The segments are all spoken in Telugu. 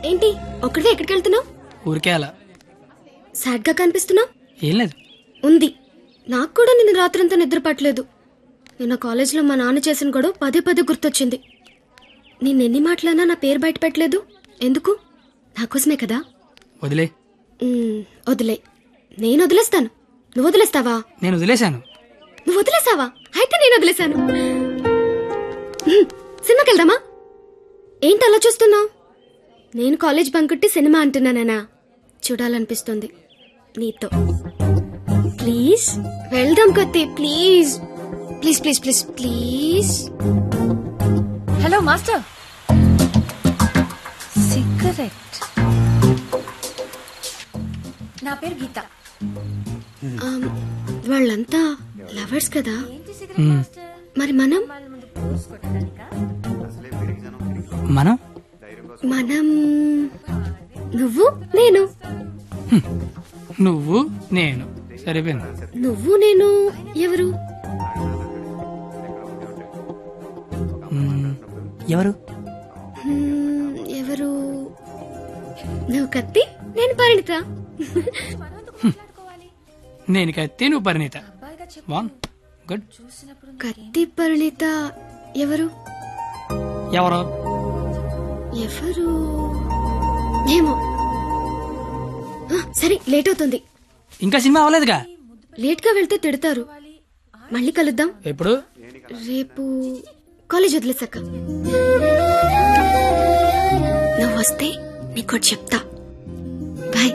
ఏంటి ఒక్కడే ఎక్కడికి వెళ్తున్నావు? ఊరికే అలా. సాడ్ గా కనిపిస్తున్నావు. ఏం లేదు. ఉంది. నాకు కూడా నిన్న రాత్రంతా నిద్ర పట్టలేదు. నిన్న కాలేజీలో మా నాన్న చేసిన గొడవ పదే పదే గుర్తొచ్చింది. నిన్నెన్ని మాటలన్నా నా పేరు బయట పెట్టలేదు. ఎందుకు? నాకోసమే కదా. వదిలే. వదిలే. నేను వదిలేస్తాను. నువ్వు వదిలేస్తావా? నేను వదిలేశాను. నువ్వు వదిలేసావా? అయితే నేను వదిలేశాను. సినిమాకి వెళ్దామా? ఏంటి అలా చూస్తున్నావు? నేను కాలేజ్ బంకుట్టి సినిమా అంటున్నానా? చూడాలనిపిస్తుంది నీతో. ప్లీజ్ వెళ్దాం కత్తి. Please please please please please. Hello master. Cigarette. నా పేరు గీత. వాళ్ళంతా లవర్స్ కదా. మరి మనం మనం మనం నువ్వు నేను. నువ్వు నేను సరిపోయింది. నువ్వు నేను ఎవరు? ఎవరు? ఎవరు? నువ్వు కత్తి, నేను పరిణిత. నేను కత్తి, నువ్వు పరిణిత. గుడ్. కత్తి పరిణిత ఎవరు? ఎవరు? ఎవరు ఏమో. సరే లేట్ అవుతుంది. ఇంకా సినిమా అవ్వలేదుగా. లేట్ గా వెళ్తే తిడతారు. మళ్ళీ కలుద్దాం. ఎప్పుడు? రేపు కాలేజ్ వదిలేసాక. నువ్వు వస్తే నీకు చెప్తా. బాయ్.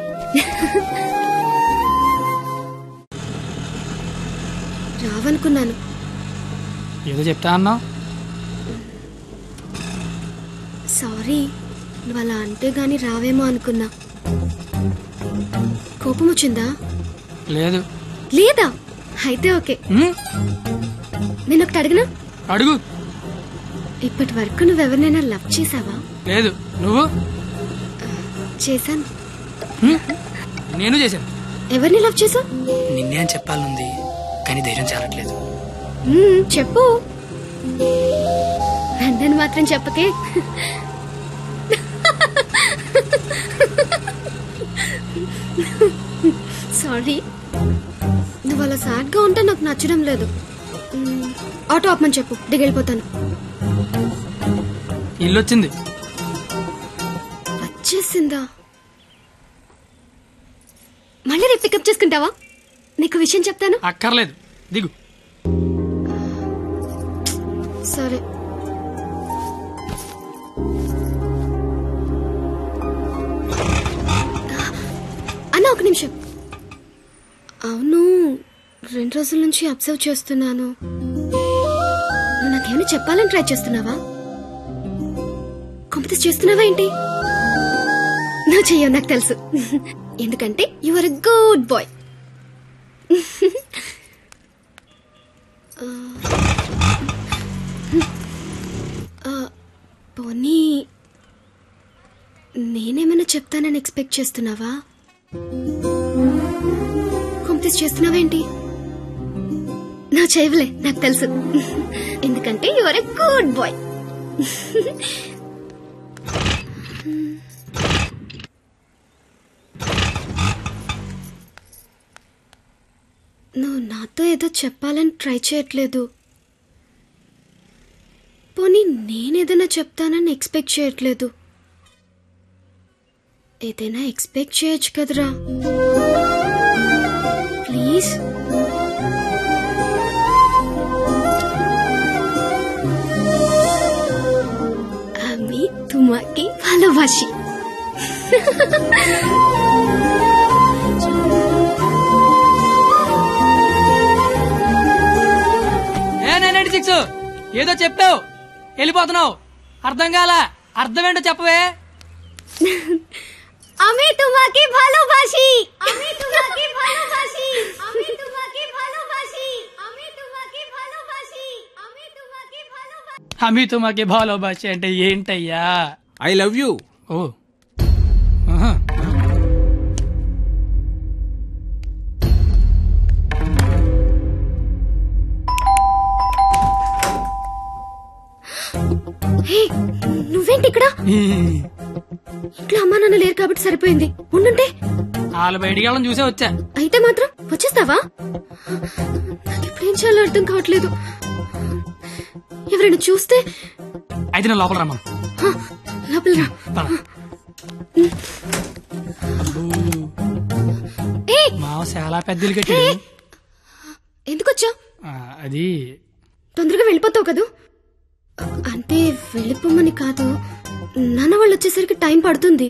రావనుకున్నాను. ఏదో చెప్తా అన్నావు. సారీ, నువ్వు అలా అంటే గాని రావేమో అనుకున్నా. కోపం వచ్చిందా? లేదు. లేదా? అయితే ఓకే. నేను ఒకటి అడిగినా? అడుగు. ఇప్పటి వరకు నువ్వెవరినైనా లవ్ చేసావా? లేదు. నువ్వు? చేశాను. నేను చేశాను. ఎవరిని లవ్ చేసావు? నిన్నే అని చెప్పాలనుంది కానీ ధైర్యం చాలట్లేదు. చెప్పు. నన్ను మాత్రం చెప్పకే. సారీ. నువ్వు అలా సాడ్ గా ఉంటే నాకు నచ్చడం లేదు. ఆటో ఆపమని చెప్పు, దిగెళ్ళిపోతాను. ఇల్లు వచ్చింది. వచ్చేసిందా? మళ్ళీ రేపు పికప్ చేసుకుంటావా? నీకు విషయం చెప్తాను. అక్కర్లేదు, దిగు. సరే. అన్న ఒక నిమిషం. అవును, 2 రోజుల నుంచి అబ్జర్వ్ చేస్తున్నాను. నువ్వు నాకేమైనా చెప్పాలని ట్రై చేస్తున్నావా? కాంపిటీస్ చేస్తున్నావా ఏంటి? నువ్వు చెయ్యవు నాకు తెలుసు. ఎందుకంటే you are a good boy. పోనీ నేనేమైనా చెప్తానని ఎక్స్పెక్ట్ చేస్తున్నావా? కాంపిటీస్ చేస్తున్నావేంటి? నువ్వు చేయవులే నాకు తెలుసు. ఎందుకంటే you are a good boy. నువ్వు నాతో ఏదో చెప్పాలని ట్రై చేయట్లేదు. పోనీ నేనేదైనా చెప్తానని ఎక్స్పెక్ట్ చేయట్లేదు. ఏదైనా ఎక్స్పెక్ట్ చేయొచ్చు కదరా. ప్లీజ్. আমি তোমাকে ভালোবাসি. ఏదో చెప్పావు, వెళ్ళిపోతున్నావు. అర్థం కాలా? అర్థం ఏంటో చెప్పవే. আমি তোমাকে ভালোবাসি. আমি তোমাকে ভালোবাসি. আমি তোমাকে ভালোবাসি. আমি তোমাকে ভালোবাসি. আমি তোমাকে ভালোবাসি. అమి తుమాకి భాలోబాసి అంటే ఏంటయ్యా? I love you. ఓ. నువ్వేంటి ఇక్కడ? ఇంట్లో అమ్మా నాన్న లేరు కాబట్టి సరిపోయింది. ఉండుంటే వాళ్ళు బయటికి వెళ్ళడం చూసే వచ్చా. అయితే మాత్రం వచ్చేస్తావా? నాకు ఇప్పుడేం చేయాలో అర్థం కావట్లేదు. ఎవరైనా చూస్తే? అయితే నేను లోపల రమ్మను. లోపల రా. పద. మావ చాలా పెద్దలు కట్టాడు. ఎందుకు వచ్చావు? అది తొందరగా వెళ్ళిపోతావు కదూ? అంటే వెళ్ళిపోమని కాదు, నాన్న వాళ్ళు వచ్చేసరికి టైం పడుతుంది.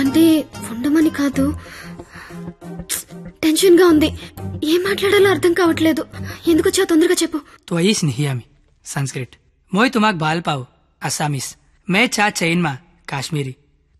అంటే ఉండమని కాదు, టెన్షన్ గా ఉంది. ఏం మాట్లాడాలో అర్థం కావట్లేదు. ఎందుకు వచ్చావు తొందరగా చెప్పు. तो आई स्नेहियामी संस्कृत मोय तुमाक बाल पाव असामीस मैं चा चैन मा काश्मीरी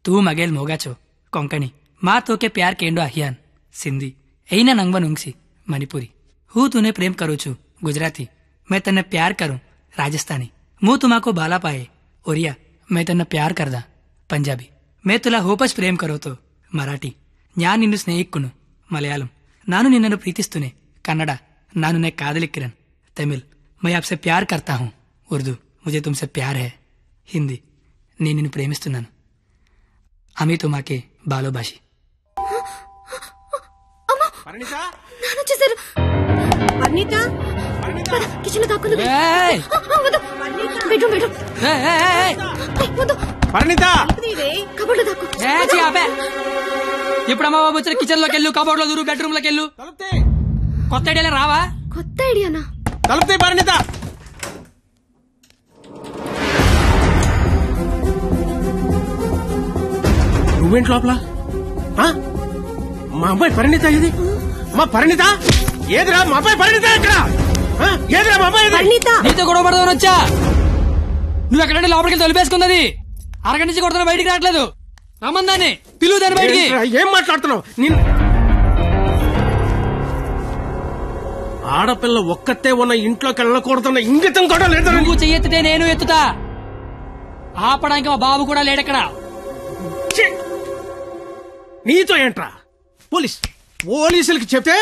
तू मगेल मोगाचो कोंकणी माँ तो के प्यार केंडो अहियान सिंधी ऐना नंगवन उंगसी मणिपुरी हूँ तूने प्रेम करू छू गुजराती मैं तन्ने प्यार करूं राजस्थानी मुँह तुमाको बाला पाए ओरिया मैं तन्ने प्यार करदा पंजाबी मैं तुला होपस प्रेम करो तो मराठी न्यान निन्नु स्नेहिक्कुनु मलयालम नानु निन्ननु प्रीतिस्तुने कन्नड नानु ने कादलिक्किरन तमिल मैं आपसे प्यार करता हूँ उर्दू मुझे तुमसे प्यार है हिंदी నేను నిన్ను ప్రేమిస్తున్నాను అమీ తుమాకే బాలోబాషి కిచెన్ లో దాక్కుంది. కబోర్డ్ లో దాక్కు. ఇప్పుడు అమ్మ బాబు వచ్చిన కిచెన్ లోకి వెళ్ళు, కబోర్డ్ లో దూరు, బెడ్రూమ్ లోకి వెళ్ళు. కొత్త ఐడియా రావా? కొత్త ఐడియానా? తలుపుతే పరిణిత. నువ్వేంటి లోపల? మా అమ్మాయి పరిణిత ఇది? మా పరిణిత ఏదిరా? మా అమ్మాయి పరిణిత ఎక్కడ? ఏదిరా మా అమ్మాయి? నీతో గొడవ పడదామని వచ్చా. నువ్వు ఎక్కడంటే లోపలికి తొలిపేసుకున్నది. అరగంట నుంచి కొడుతున్నా, బయటికి రావట్లేదు. రమ్మందాన్ని పిలువు దాన్ని బయటికి. ఏం మాట్లాడుతున్నావు? ఆడపిల్ల ఒక్కతే ఉన్న ఇంట్లోకి వెళ్ళకూడదన్న ఇంగితం కూడా లేదు. నువ్వు చెయ్యెత్తితే నేను ఎత్తుతా. ఆపడానికి మా బాబు కూడా లేడెక్కడ. నీతో ఏంట్రా? పోలీసులకి చెప్తే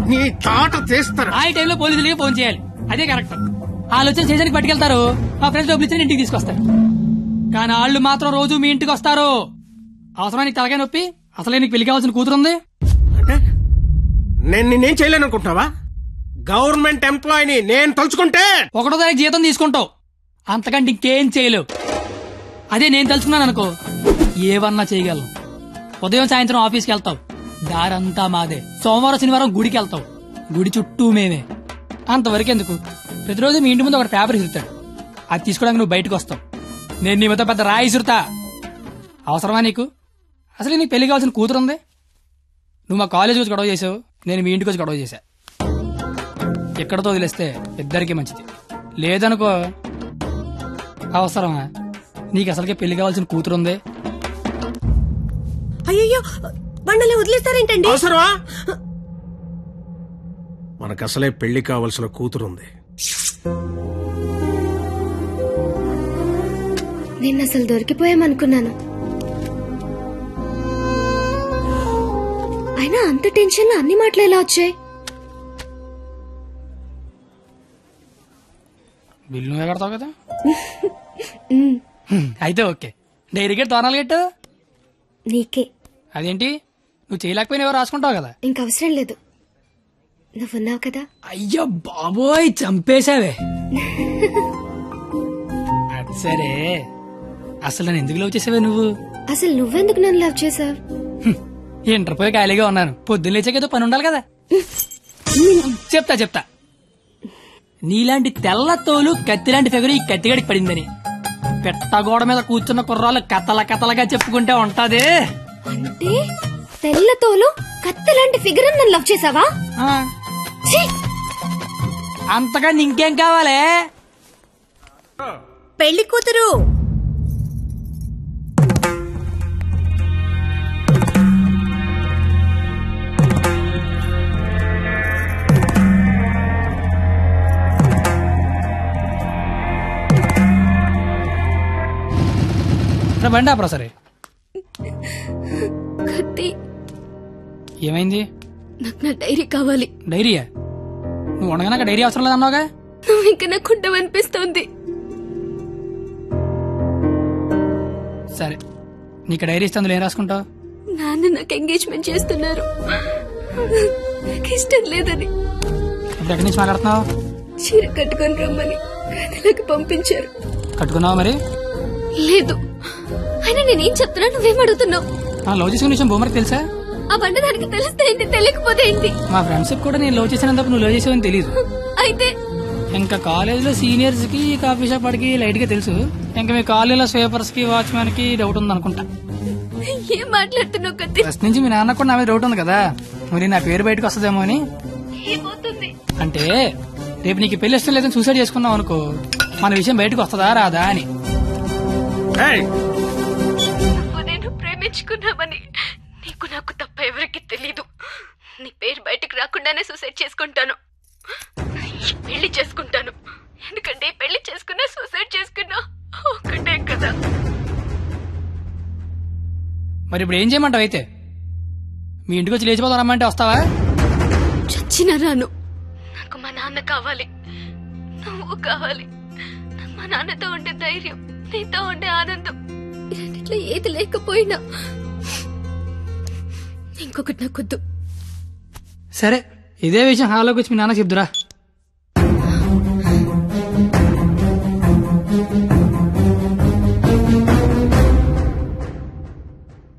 నీ తాట తీస్తారు. ఆ టైంలో పోలీసులకి ఫోన్ చేయాలి, అదే కరెక్ట్. ఆలోచన స్టేషన్కి పట్టుకెళ్తారు, మా ఫ్రెండ్స్ డబ్బులు ఇచ్చి ఇంటికి తీసుకొస్తారు. కానీ వాళ్ళు మాత్రం రోజు మీ ఇంటికి వస్తారు. అవసరానికి తలకాయ నొప్పి. అసలే నీకు పెళ్లి కావాల్సిన కూతురుంది. అంటే నేను నిన్నేం చేయలేను అనుకుంటున్నావా? గవర్నమెంట్ ఎంప్లాయీని నేను తలుచుకుంటే 1వ తారీఖు జీతం తీసుకుంటావు, అంతకంటే ఇంకేం చేయలేవు. అదే నేను తలుచుకున్నాను అనుకో, ఏవన్నా చేయగలను. ఉదయం సాయంత్రం ఆఫీస్కి వెళ్తావు, దారంతా మాదే. సోమవారం శనివారం గుడికి వెళ్తావు, గుడి చుట్టూ మేమే. అంతవరకు ఎందుకు, ప్రతిరోజు మీ ఇంటి ముందు ఒక పేపర్ ఇసురుతాడు, అది తీసుకోవడానికి నువ్వు బయటకు వస్తావు. నేను నీ మొత్తం పెద్ద రాయి ఇసురుతా. అవసరమా నీకు? అసలు నీకు పెళ్లి కావాల్సిన కూతురుంది. నువ్వు మా కాలేజీకి వచ్చి గొడవ చేసావు, నేను మీ ఇంటికి వచ్చి గొడవ చేశా. ఎక్కడతో వదిలేస్తే ఇద్దరికి మంచిది. లేదనుకో, అవసరమా? నీకు అసలుకే పెళ్లి కావాల్సిన కూతురుంది. అయ్యో బండలే వదిలేస్తారేంటండి? అవసరమా? మనకు అసలే పెళ్లి కావలసిన కూతురుంది. నేను అసలు దొరికిపోయామనుకున్నాను. అయినా అంత టెన్షన్ లో అన్ని మాటలు ఎలా వచ్చాయి? బిల్లు నువ్వే కడతావు కదా. అయితే ఓకే. డైరీ గెట్ తోనాలు గెట్టు నీకే. అదేంటి, నువ్వు చేయలేకపోయినా ఎవరు రాసుకుంటావు కదా. ఇంకవసరం లేదు, నువ్వున్నావు కదా. అయ్యో బాబోయ్, చంపేశావే. అది సరే, అసలు నన్ను ఎందుకు లవ్ చేసావే నువ్వు? అసలు నువ్వెందుకు నన్ను లవ్ చేసావు? ఇంటర్ పోయి ఖాళీగా ఉన్నాను, పొద్దున్న లేచాకేదో పని ఉండాలి కదా. చెప్తా. నీలాంటి తెల్ల తోలు కత్తిలాంటి ఫిగర్ ఈ కత్తిగడికి పడిందని పెట్టగోడ మీద కూర్చున్న కుర్రాలు కథలగా చెప్పుకుంటే ఉంటది. అంటే తెల్ల తోలు కత్తిలాంటి ఫిగర్ నన్ను లవ్ చేసావా? అంతగా ఇంకేం కావాలే? పెళ్లి కూతురు. బండి ఆపరా. సరే, కత్తి. ఏమైంది? నాకు నా డైరీ కావాలి. డైరీయా? నువ్వు ఉండగా నాకు డైరీ అవసరం లేదన్నావుగా. నువ్వు ఇంకా నాకు ఉండవనిపిస్తోంది. సరే, నీకు డైరీ ఇస్తే అందులో ఏం రాసుకుంటావు? నాన్న నాకు ఎంగేజ్మెంట్ చేస్తున్నారు, నాకు ఇష్టం లేదని. ఇప్పుడు ఎక్కడి నుంచి మాట్లాడుతున్నావు? చీర కట్టుకొని రమ్మని గదిలోకి పంపించారు. కట్టుకున్నావా మరి? లేదు. అయినా నేనేం చెప్తున్నా, నువ్వేం అడుగుతున్నావు? లవ్ చేసుకునే విషయం బొమ్మకి తెలుసా? ఆ బండ దానికి తెలిస్తే ఏంటి, తెలియకపోతే ఏంటి? మా ఫ్రెండ్స్ కూడా నేను లవ్ చేసినంత నువ్వు లవ్ చేసావని తెలియదు. అయితే ఇంకా కాలేజ్ లో సీనియర్స్ కి కాఫీ షాప్ వాడికి లైట్ గా తెలుసు. ఇంకా మీ కాలేజీలో స్వీపర్స్ కి వాచ్మెన్ కి డౌట్ ఉంది అనుకుంటా. ఏం మాట్లాడుతున్నావు కత్తి? ఫస్ట్ నుంచి మీ నాన్న కూడా నా మీద డౌట్ ఉంది కదా, మరి నా పేరు బయటకు వస్తుందేమో అని. ఏమవుతుంది అంటే రేపు నీకు పెళ్లి ఇష్టం లేదని సూసైడ్ చేసుకున్నావు అనుకో, మన విషయం బయటకు వస్తుందా రాదా అని. నేను ప్రేమించుకున్నామని నీకు నాకు తప్ప ఎవరికి తెలీదు. నీ పేరు బయటకు రాకుండానే సూసైడ్ చేసుకుంటాను, పెళ్లి చేసుకుంటాను. ఎందుకంటే పెళ్లి చేసుకున్నా సూసైడ్ చేసుకున్నా ఒకటే కదా. మరి ఇప్పుడు ఏం చేయమంటావు? అయితే మీ ఇంటికి వచ్చి లేచిపోతాం రమ్మంటే వస్తావా? చచ్చినా రాను. నాకు మా నాన్న కావాలి, నువ్వు కావాలి. నాకు మా నాన్నతో ఉండే ధైర్యం, నీతో ఉండే ఆనందం, ఇట్లా ఏది లేకపోయినా ఇంకొకటి నాకొద్దు. సరే, ఇదే విషయం హాల్లోకి వచ్చి మీ నాన్న చెప్దురా.